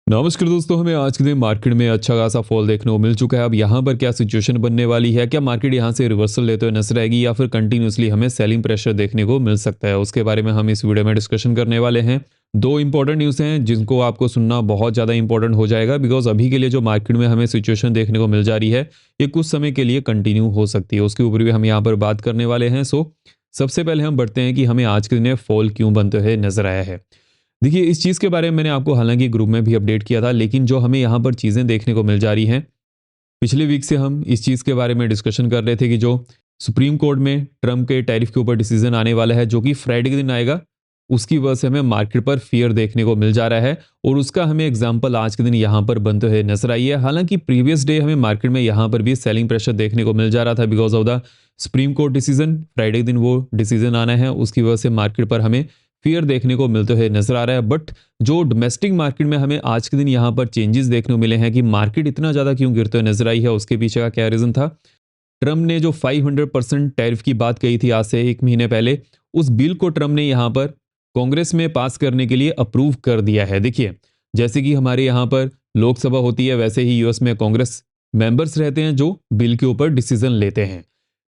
नमस्कार दोस्तों, हमें आज के दिन मार्केट में अच्छा खासा फॉल देखने को मिल चुका है। अब यहाँ पर क्या सिचुएशन बनने वाली है, क्या मार्केट यहाँ से रिवर्सल लेते हुए नजर आएगी या फिर कंटिन्यूसली हमें सेलिंग प्रेशर देखने को मिल सकता है, उसके बारे में हम इस वीडियो में डिस्कशन करने वाले हैं। दो इंपॉर्टेंट न्यूज़ हैं जिनको आपको सुनना बहुत ज़्यादा इंपॉर्टेंट हो जाएगा, बिकॉज अभी के लिए जो मार्केट में हमें सिचुएशन देखने को मिल जा रही है ये कुछ समय के लिए कंटिन्यू हो सकती है, उसके ऊपर भी हम यहाँ पर बात करने वाले हैं। सबसे पहले हम बढ़ते हैं कि हमें आज के दिन फॉल क्यों बनते हुए नजर आया है। देखिए, इस चीज़ के बारे में मैंने आपको हालांकि ग्रुप में भी अपडेट किया था, लेकिन जो हमें यहाँ पर चीज़ें देखने को मिल जा रही हैं, पिछले वीक से हम इस चीज़ के बारे में डिस्कशन कर रहे थे कि जो सुप्रीम कोर्ट में ट्रम्प के टैरिफ के ऊपर डिसीजन आने वाला है जो कि फ्राइडे के दिन आएगा, उसकी वजह से हमें मार्केट पर फियर देखने को मिल जा रहा है और उसका हमें एग्जाम्पल आज के दिन यहाँ पर बनते हुए नजर आई है। हालांकि प्रीवियस डे हमें मार्केट में यहाँ पर भी सेलिंग प्रेशर देखने को मिल जा रहा था because of the supreme court decision. Friday के दिन वो डिसीजन आना है, उसकी वजह से मार्केट पर हमें फियर देखने को मिलते हुए नजर आ रहा है। बट जो डोमेस्टिक मार्केट में हमें आज के दिन यहाँ पर चेंजेस देखने को मिले हैं कि मार्केट इतना ज़्यादा क्यों गिरते हुए नजर आई है, उसके पीछे का क्या रीज़न था। ट्रम्प ने जो 500% टैरिफ की बात कही थी आज से एक महीने पहले, उस बिल को ट्रम्प ने यहाँ पर कांग्रेस में पास करने के लिए अप्रूव कर दिया है। देखिए, जैसे कि हमारे यहाँ पर लोकसभा होती है वैसे ही यूएस में कांग्रेस मेंबर्स रहते हैं जो बिल के ऊपर डिसीजन लेते हैं।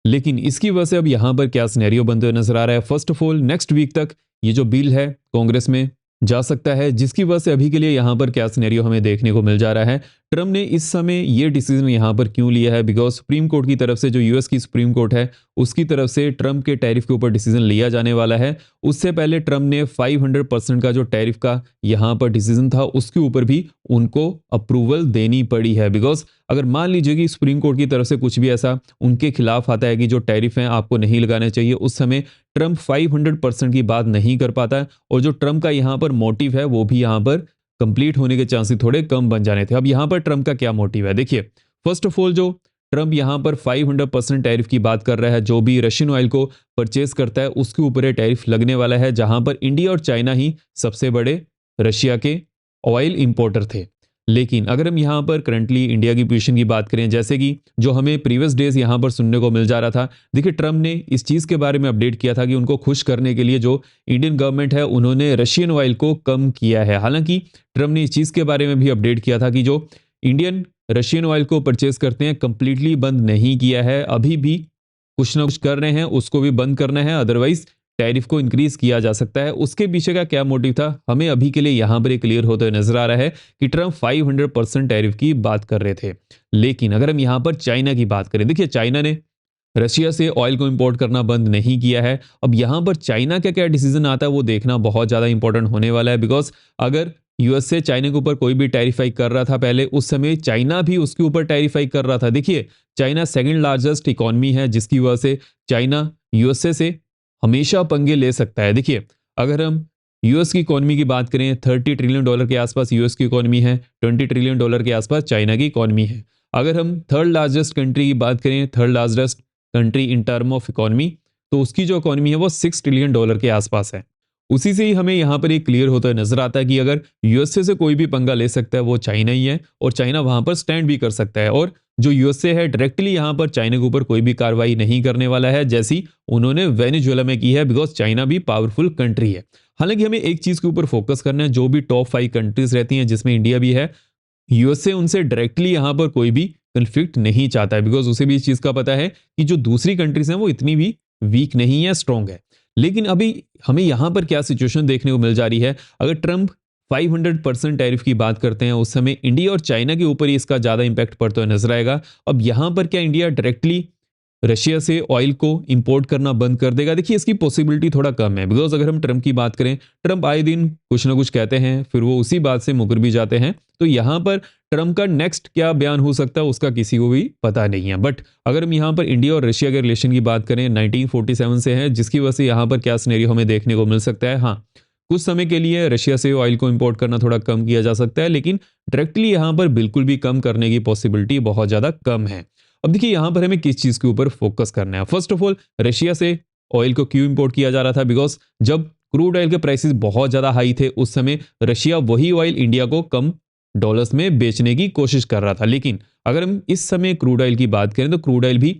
लेकिन इसकी वजह से अब यहाँ पर क्या सिनेरियो बनते हुए नजर आ रहा है। First of all, next week तक ये जो बिल है कांग्रेस में जा सकता है, जिसकी वजह से अभी के लिए यहाँ पर क्या सिनेरियो हमें देखने को मिल जा रहा है। ट्रम्प ने इस समय ये डिसीजन यहाँ पर क्यों लिया है, बिकॉज सुप्रीम कोर्ट की तरफ से, जो यूएस की सुप्रीम कोर्ट है उसकी तरफ से ट्रम्प के टैरिफ के ऊपर डिसीजन लिया जाने वाला है। उससे पहले ट्रम्प ने 500% का जो टैरिफ का यहाँ पर डिसीजन था उसके ऊपर भी उनको अप्रूवल देनी पड़ी है। बिकॉज अगर मान लीजिए कि सुप्रीम कोर्ट की तरफ से कुछ भी ऐसा उनके खिलाफ आता है कि जो टैरिफ हैं आपको नहीं लगाने चाहिए, उस समय ट्रम्प 500% की बात नहीं कर पाता है और जो ट्रम्प का यहाँ पर मोटिव है वो भी यहाँ पर कंप्लीट होने के चांसेस थोड़े कम बन जाने थे। अब यहाँ पर ट्रम्प का क्या मोटिव है, देखिए, फर्स्ट ऑफ ऑल जो ट्रम्प यहाँ पर 500% टैरिफ की बात कर रहा है, जो भी रशियन ऑयल को परचेज करता है उसके ऊपर ये टैरिफ लगने वाला है, जहां पर इंडिया और चाइना ही सबसे बड़े रशिया के ऑयल इंपोर्टर थे। लेकिन अगर हम यहाँ पर करंटली इंडिया की पोजीशन की बात करें, जैसे कि जो हमें प्रीवियस डेज यहाँ पर सुनने को मिल जा रहा था, देखिए ट्रम्प ने इस चीज़ के बारे में अपडेट किया था कि उनको खुश करने के लिए जो इंडियन गवर्नमेंट है उन्होंने रशियन ऑयल को कम किया है। हालांकि ट्रम्प ने इस चीज़ के बारे में भी अपडेट किया था कि जो इंडियन रशियन ऑयल को परचेज करते हैं कंप्लीटली बंद नहीं किया है, अभी भी कुछ ना कुछ कर रहे हैं, उसको भी बंद करना है, अदरवाइज टैरिफ को इंक्रीज किया जा सकता है। उसके पीछे का क्या मोटिव था हमें अभी के लिए यहाँ पर क्लियर होते हुए नजर आ रहा है कि ट्रम्प 500% टैरिफ की बात कर रहे थे। लेकिन अगर हम यहाँ पर चाइना की बात करें, देखिए चाइना ने रशिया से ऑयल को इंपोर्ट करना बंद नहीं किया है। अब यहाँ पर चाइना का क्या डिसीजन आता है वो देखना बहुत ज़्यादा इंपॉर्टेंट होने वाला है। बिकॉज अगर यूएस से चाइना के ऊपर कोई भी टैरिफाई कर रहा था पहले, उस समय चाइना भी उसके ऊपर टैरिफाई कर रहा था। देखिए, चाइना सेकंड लार्जेस्ट इकोनॉमी है, जिसकी वजह से चाइना यूएसए से हमेशा पंगे ले सकता है। देखिए, अगर हम यूएस की इकोनॉमी की बात करें, $30 ट्रिलियन के आसपास यूएस की इकोनॉमी है, $20 ट्रिलियन के आसपास चाइना की इकोनॉमी है। अगर हम थर्ड लार्जेस्ट कंट्री की बात करें, third largest country in term of economy, तो उसकी जो इकोनॉमी है वो $6 ट्रिलियन के आसपास है। उसी से ही हमें यहाँ पर एक क्लियर होता नजर आता है कि अगर यूएसए से कोई भी पंगा ले सकता है वो चाइना ही है, और चाइना वहां पर स्टैंड भी कर सकता है। और जो यूएसए है डायरेक्टली यहाँ पर चाइना के ऊपर कोई भी कार्रवाई नहीं करने वाला है, जैसी उन्होंने वेनेजुएला में की है, बिकॉज चाइना भी पावरफुल कंट्री है। हालांकि हमें एक चीज के ऊपर फोकस करना है, जो भी टॉप 5 कंट्रीज रहती हैं जिसमें इंडिया भी है, यूएसए उनसे डायरेक्टली यहाँ पर कोई भी कंफ्लिक्ट नहीं चाहता है, बिकॉज उसे भी इस चीज का पता है कि जो दूसरी कंट्रीज हैं वो इतनी भी वीक नहीं है, स्ट्रांग है। लेकिन अभी हमें यहाँ पर क्या सिचुएशन देखने को मिल जा रही है, अगर ट्रम्प 500% टैरिफ की बात करते हैं उस समय इंडिया और चाइना के ऊपर ही इसका ज्यादा इंपैक्ट पड़ता हुआ नजर आएगा। अब यहाँ पर क्या इंडिया डायरेक्टली रशिया से ऑयल को इंपोर्ट करना बंद कर देगा? देखिए, इसकी पॉसिबिलिटी थोड़ा कम है, बिकॉज अगर हम ट्रम्प की बात करें, ट्रम्प आए दिन कुछ ना कुछ कहते हैं, फिर वो उसी बात से मुकर भी जाते हैं। तो यहाँ पर ट्रम्प का नेक्स्ट क्या बयान हो सकता है उसका किसी को भी पता नहीं है। बट अगर हम यहाँ पर इंडिया और रशिया के रिलेशन की बात करें, 1947 से है, जिसकी वजह से यहाँ पर क्या सिनेरियो हमें देखने को मिल सकता है। हाँ, कुछ समय के लिए रशिया से ऑयल को इंपोर्ट करना थोड़ा कम किया जा सकता है, लेकिन डायरेक्टली यहाँ पर बिल्कुल भी कम करने की पॉसिबिलिटी बहुत ज्यादा कम है। अब देखिए, यहाँ पर हमें किस चीज के ऊपर फोकस करना है। फर्स्ट ऑफ ऑल, रशिया से ऑयल को क्यों इंपोर्ट किया जा रहा था, बिकॉज जब क्रूड ऑयल के प्राइसेस बहुत ज्यादा हाई थे उस समय रशिया वही ऑयल इंडिया को कम डॉलर्स में बेचने की कोशिश कर रहा था। लेकिन अगर हम इस समय क्रूड ऑयल की बात करें तो क्रूड ऑयल भी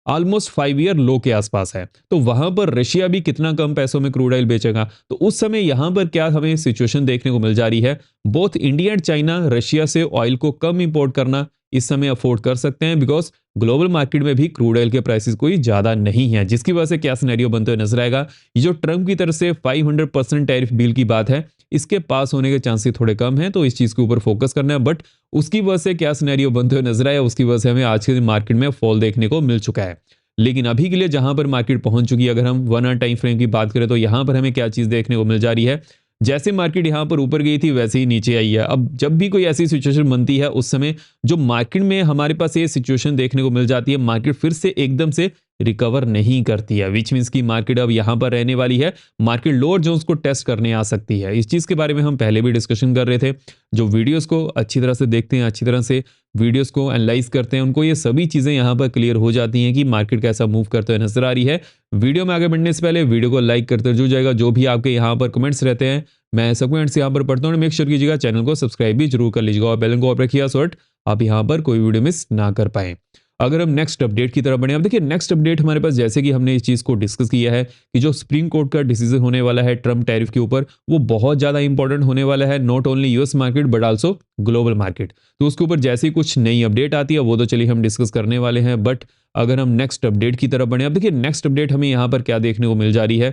ऑलमोस्ट 5 ईयर लो के आसपास है। तो वहां पर रशिया भी कितना कम पैसों में क्रूड ऑयल बेचेगा। तो उस समय यहां पर क्या हमें सिचुएशन देखने को मिल जा रही है, both India and China Russia से ऑयल को कम इंपोर्ट करना इस समय अफोर्ड कर सकते हैं, बिकॉज ग्लोबल मार्केट में भी क्रूड ऑयल के प्राइसेस कोई ज्यादा नहीं है, जिसकी वजह से क्या सिनेरियो बनते हुए नजर आएगा। ये जो ट्रंप की तरफ से 500% टैरिफ बिल की बात है, इसके पास होने के चांसेस थोड़े कम हैं, तो इस चीज के ऊपर फोकस करना है। बट उसकी वजह से क्या सिनेरियो बनते हुए नजर आया, उसकी वजह से हमें आज के दिन मार्केट में फॉल देखने को मिल चुका है। लेकिन अभी के लिए जहां पर मार्केट पहुंच चुकी है, अगर हम 1 आवर टाइम फ्रेम की बात करें तो यहां पर हमें क्या चीज देखने को मिल जा रही है, जैसे मार्केट यहां पर ऊपर गई थी वैसे ही नीचे आई है। अब जब भी कोई ऐसी सिचुएशन बनती है, उस समय जो मार्केट में हमारे पास ये सिचुएशन देखने को मिल जाती है, मार्केट फिर से एकदम से रिकवर नहीं करती है, विच मीन्स की मार्केट अब यहां पर रहने वाली है, मार्केट लोअर जोन्स को टेस्ट करने आ सकती है। इस चीज के बारे में हम पहले भी डिस्कशन कर रहे थे। जो वीडियोस को अच्छी तरह से देखते हैं, अच्छी तरह से वीडियोस को एनालाइज करते हैं, उनको ये सभी चीजें यहां पर क्लियर हो जाती हैं कि मार्केट कैसा मूव करते हुए नजर आ रही है। वीडियो में आगे बढ़ने से पहले वीडियो को लाइक करते जुड़ जाएगा। जो भी आपके यहाँ पर कमेंट्स रहते हैं मैं सब कमेंट्स यहाँ पर पढ़ता हूँ। मेक श्योर कीजिएगा चैनल को सब्सक्राइब भी जरूर कर लीजिएगा और बेल को ऑफ रखिएगा सो आप यहाँ पर कोई वीडियो मिस ना कर पाए। अगर हम नेक्स्ट अपडेट की तरफ बढ़े, अब देखिए नेक्स्ट अपडेट हमारे पास, जैसे कि हमने इस चीज को डिस्कस किया है कि जो सुप्रीम कोर्ट का डिसीजन होने वाला है ट्रम्प टैरिफ के ऊपर, वो बहुत ज्यादा इंपॉर्टेंट होने वाला है, not only US market but also global market. तो उसके ऊपर जैसे ही कुछ नई अपडेट आती है वो तो चलिए हम डिस्कस करने वाले हैं। बट अगर हम नेक्स्ट अपडेट की तरफ बढ़े, अब देखिए नेक्स्ट अपडेट हमें यहाँ पर क्या देखने को मिल जा रही है।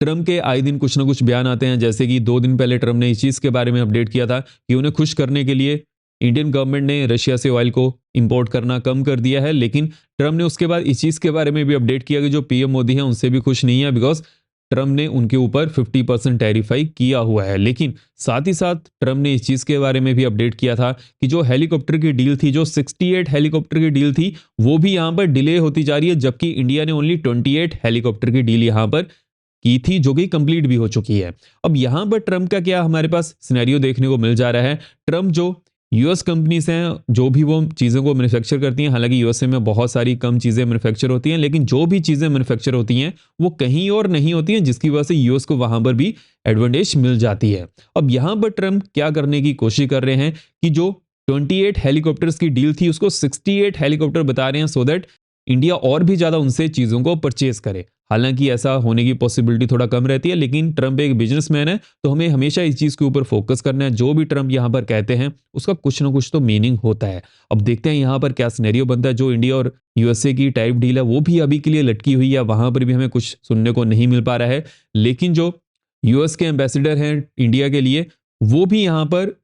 ट्रम्प के आए दिन कुछ ना कुछ बयान आते हैं, जैसे कि 2 दिन पहले ट्रम्प ने इस चीज के बारे में अपडेट किया था कि उन्हें खुश करने के लिए इंडियन गवर्नमेंट ने रशिया से ऑयल को इंपोर्ट करना कम कर दिया है। लेकिन ट्रम्प ने उसके बाद इस चीज के बारे में भी अपडेट किया कि जो पीएम मोदी हैं उनसे भी खुश नहीं है, बिकॉज ट्रम्प ने उनके ऊपर 50% टैरिफाई किया हुआ है। लेकिन साथ ही साथ ट्रम्प ने इस चीज के बारे में भी अपडेट किया था कि जो हेलीकॉप्टर की डील थी, जो 68 हेलीकॉप्टर की डील थी, वो भी यहां पर डिले होती जा रही है, जबकि इंडिया ने ओनली 28 हेलीकॉप्टर की डील यहां पर की थी, जो कि कंप्लीट भी हो चुकी है। अब यहां पर ट्रम्प का क्या हमारे पास सिनेरियो देखने को मिल जा रहा है। ट्रम्प जो यूएस कंपनीज हैं, जो भी वो चीज़ों को मैन्युफैक्चर करती हैं, हालांकि यूएसए में बहुत सारी कम चीज़ें मैन्युफैक्चर होती हैं, लेकिन जो भी चीज़ें मैन्युफैक्चर होती हैं वो कहीं और नहीं होती हैं, जिसकी वजह से यूएस को वहां पर भी एडवांटेज मिल जाती है। अब यहां पर ट्रम्प क्या करने की कोशिश कर रहे हैं कि जो 28 हेलीकॉप्टर्स की डील थी उसको 68 हेलीकॉप्टर बता रहे हैं, सो दैट इंडिया और भी ज्यादा उनसे चीजों को परचेज करे। हालांकि ऐसा होने की पॉसिबिलिटी थोड़ा कम रहती है, लेकिन ट्रम्प एक बिजनेसमैन है, तो हमें हमेशा इस चीज के ऊपर फोकस करना है। जो भी ट्रम्प यहां पर कहते हैं उसका कुछ ना कुछ तो मीनिंग होता है। अब देखते हैं यहां पर क्या सिनेरियो बनता है। जो इंडिया और यूएसए की टैरिफ डील है वो भी अभी के लिए लटकी हुई है, वहां पर भी हमें कुछ सुनने को नहीं मिल पा रहा है। लेकिन जो यूएस के एम्बेसडर हैं इंडिया के लिए, वो भी यहां पर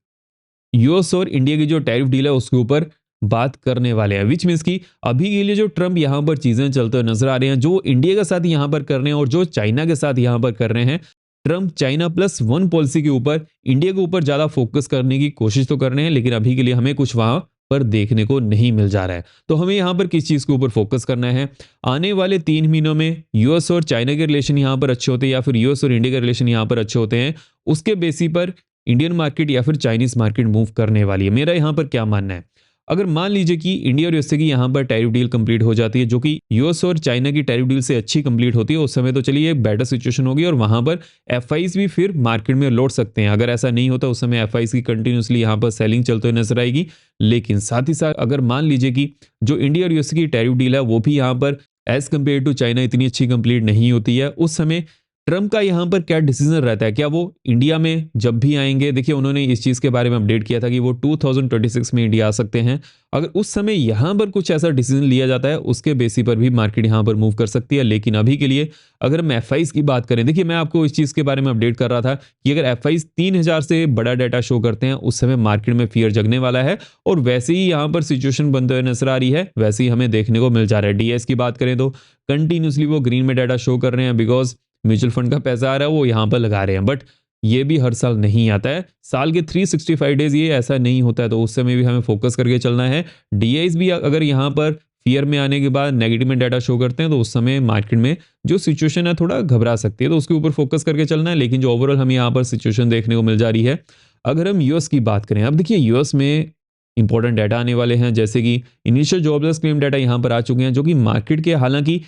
यूएस और इंडिया की जो टैरिफ डील है उसके ऊपर बात करने वाले हैं, विच मीन्स की अभी के लिए जो ट्रम्प यहां पर चीजें चलते हुए नजर आ रहे हैं, जो इंडिया के साथ यहां पर कर रहे हैं और जो चाइना के साथ यहां पर कर रहे हैं, ट्रम्प चाइना +1 पॉलिसी के ऊपर इंडिया के ऊपर ज्यादा फोकस करने की कोशिश तो कर रहे हैं, लेकिन अभी के लिए हमें कुछ वहां पर देखने को नहीं मिल जा रहा है। तो हमें यहां पर किस चीज के ऊपर फोकस करना है, आने वाले 3 महीनों में यूएस और चाइना के रिलेशन यहां पर अच्छे होते हैं या फिर यूएस और इंडिया के रिलेशन यहां पर अच्छे होते हैं, उसके बेसिस पर इंडियन मार्केट या फिर चाइनीज मार्केट मूव करने वाली है। मेरा यहां पर क्या मानना है, अगर मान लीजिए कि इंडिया और यूएसए की यहां पर टैरिफ डील कंप्लीट हो जाती है, जो कि यूएस और चाइना की टैरिफ डील से अच्छी कंप्लीट होती है, उस समय तो चलिए एक बेटर सिचुएशन होगी और वहां पर एफआईज भी फिर मार्केट में लौट सकते हैं। अगर ऐसा नहीं होता उस समय एफआईज की कंटिन्यूसली यहां पर सेलिंग चलते हुए नजर आएगी। लेकिन साथ ही साथ अगर मान लीजिए कि जो इंडिया और यूएसए की टैरिफ डील है वो भी यहां पर एज कंपेयर टू चाइना इतनी अच्छी कंप्लीट नहीं होती है, उस समय ट्रम्प का यहां पर क्या डिसीजन रहता है, क्या वो इंडिया में जब भी आएंगे, देखिए उन्होंने इस चीज के बारे में अपडेट किया था कि वो 2026 में इंडिया आ सकते हैं। अगर उस समय यहां पर कुछ ऐसा डिसीजन लिया जाता है, उसके बेसिस पर भी मार्केट यहां पर मूव कर सकती है। लेकिन अभी के लिए अगर हम एफआईज की बात करें, देखिए मैं आपको इस चीज के बारे में अपडेट कर रहा था कि अगर एफआईज 3000 से बड़ा डाटा शो करते हैं, उस समय मार्केट में फियर जगने वाला है और वैसे ही यहां पर सिचुएशन बनते हुए नजर आ रही है, वैसे ही हमें देखने को मिल जा रहा है। डीएस की बात करें तो कंटिन्यूसली वो ग्रीन में डाटा शो कर रहे हैं, बिकॉज म्यूचुअल फंड का पैसा आ रहा है वो यहां पर लगा रहे हैं। बट ये भी हर साल नहीं आता है, साल के 365 डेज ये ऐसा नहीं होता है, तो उस समय भी हमें फोकस करके चलना है। डीआईज भी अगर यहां पर फियर में आने के बाद नेगेटिव में डाटा शो करते हैं, तो उस समय मार्केट में जो सिचुएशन है थोड़ा घबरा सकती है, तो उसके ऊपर फोकस करके चलना है। लेकिन जो ओवरऑल हमें यहाँ पर सिचुएशन देखने को मिल जा रही है, अगर हम यूएस की बात करें, अब देखिए यूएस में इंपॉर्टेंट डाटा आने वाले हैं, जैसे कि इनिशियल जॉबलेस क्लेम डाटा यहां पर आ चुके हैं, जो कि मार्केट के हालांकि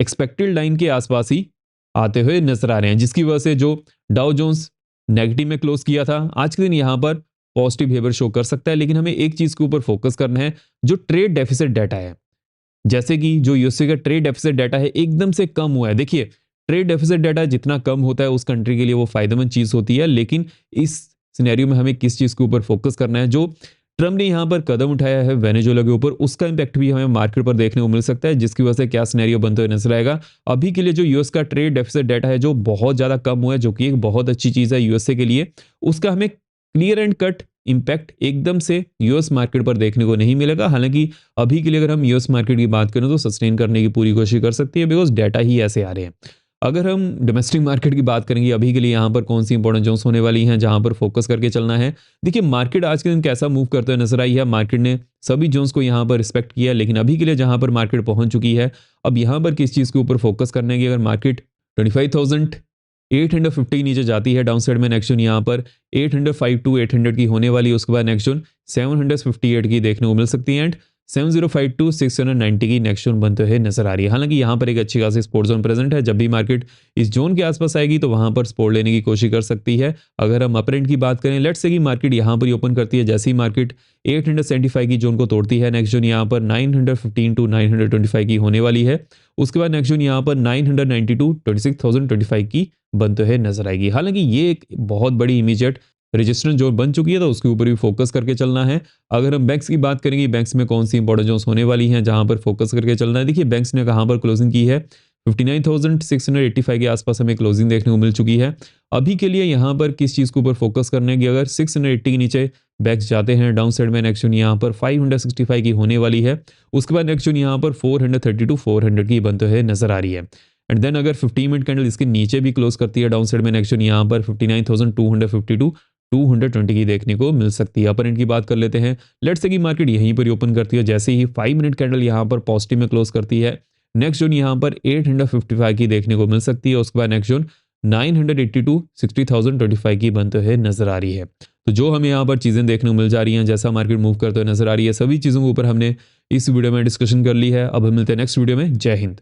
एक्सपेक्टेड लाइन के आसपास ही आते हुए नजर आ रहे हैं, जिसकी वजह से जो डाउ जोन्स नेगेटिव में क्लोज किया था, आज के दिन यहां पर पॉजिटिव बिहेवियर शो कर सकता है। लेकिन हमें एक चीज के ऊपर फोकस करना है, जो ट्रेड डेफिसिट डाटा है जैसे कि जो यूएसए का ट्रेड डेफिसिट डाटा है एकदम से कम हुआ है। देखिए, ट्रेड डेफिसिट डाटा जितना कम होता है उस कंट्री के लिए वो फायदेमंद चीज़ होती है, लेकिन इस सिनेरियो में हमें किस चीज़ के ऊपर फोकस करना है, जो ट्रम्प ने यहाँ पर कदम उठाया है वेनेजुएला के ऊपर, उसका इम्पैक्ट भी हमें मार्केट पर देखने को मिल सकता है, जिसकी वजह से क्या सिनेरियो बनते हुए नजर आएगा। अभी के लिए जो यूएस का ट्रेड डेफिसिट डाटा है जो बहुत ज़्यादा कम हुआ है, जो कि एक बहुत अच्छी चीज़ है यूएसए के लिए, उसका हमें क्लियर एंड कट इम्पैक्ट एकदम से यूएस मार्केट पर देखने को नहीं मिलेगा। हालांकि अभी के लिए अगर हम यूएस मार्केट की बात करें तो सस्टेन करने की पूरी कोशिश कर सकती है, बिकॉज डाटा ही ऐसे आ रहे हैं। अगर हम डोमेस्टिक मार्केट की बात करेंगे अभी के लिए, यहाँ पर कौन सी इंपॉर्टेंट जोन्स होने वाली हैं जहां पर फोकस करके चलना है। देखिए, मार्केट आज के दिन कैसा मूव करते हुए नजर आई है। मार्केट ने सभी जोन्स को यहाँ पर रिस्पेक्ट किया, लेकिन अभी के लिए जहां पर मार्केट पहुंच चुकी है, अब यहाँ पर किस चीज़ के ऊपर फोकस करने की, अगर मार्केट 25,850 नीचे जाती है डाउन साइड में, नेक्स्ट जोन यहाँ पर 805 टू 800 की होने वाली है। उसके बाद नेक्स्ट जोन 758 की देखने को मिल सकती है एंड 705 टू 690 की नेक्स्ट जोन बनते हुए नजर आ रही है। हालांकि यहाँ पर एक अच्छी खासी सपोर्ट जोन प्रेजेंट है। जब भी मार्केट इस जोन के आसपास आएगी तो वहां पर सपोर्ट लेने की कोशिश कर सकती है। अगर हम अपरेंट की बात करें, लेट्स से कि मार्केट यहाँ पर ही ओपन करती है, जैसे ही मार्केट 875 की जोन को तोड़ती है, नेक्स्ट जोन यहाँ पर 915 टू 925 की होने वाली है। उसके बाद नेक्स्ट जोन यहाँ पर 990 टू 26,025 की बनते हुए नजर आएगी। हालांकि ये एक बहुत बड़ी इमीडिएट रजिस्टेंस जोन बन चुकी है, तो उसके ऊपर भी फोकस करके चलना है। अगर हम बैंक्स की बात करेंगे, बैंक्स में कौन सी इंपॉर्टेंट जोन्स होने वाली हैं जहां पर फोकस करके चलना है। देखिए, बैंक्स ने कहां पर क्लोजिंग की है, 59,685 के आसपास हमें क्लोजिंग देखने को मिल चुकी है। अभी के लिए यहाँ पर किस चीज़ के ऊपर फोकस करने की, अगर 680 के नीचे बैंक्स जाते हैं डाउन साइड में, नेक्स्ट जोन यहाँ पर 565 की होने वाली है। उसके बाद नेक्स्ट जोन यहाँ पर 430 टू 400 की बनते हुए नजर आ रही है। एंड देन अगर 50 मिनट कैंडल इसके नीचे भी क्लोज करती है डाउन साइड में, नेक्स्ट जोन यहाँ पर 59,250 टू 220 की देखने को मिल सकती है। अपर एंड की बात कर लेते हैं, लेट्स से कि मार्केट यहीं पर ओपन करती है, जैसे ही 5 मिनट कैंडल यहाँ पर पॉजिटिव में क्लोज करती है, नेक्स्ट जोन यहाँ पर 855 की देखने को मिल सकती है। उसके बाद नेक्स्ट जोन 980 टू 60,025 की बनते हुए नजर आ रही है। तो जो हमें यहाँ पर चीज़ें देखने को मिल जा रही हैं, जैसा मार्केट मूव करते हुए नजर आ रही है, सभी चीज़ों के ऊपर हमने इस वीडियो में डिस्कशन कर ली है। अब हम मिलते हैं नेक्स्ट वीडियो में। जय हिंद।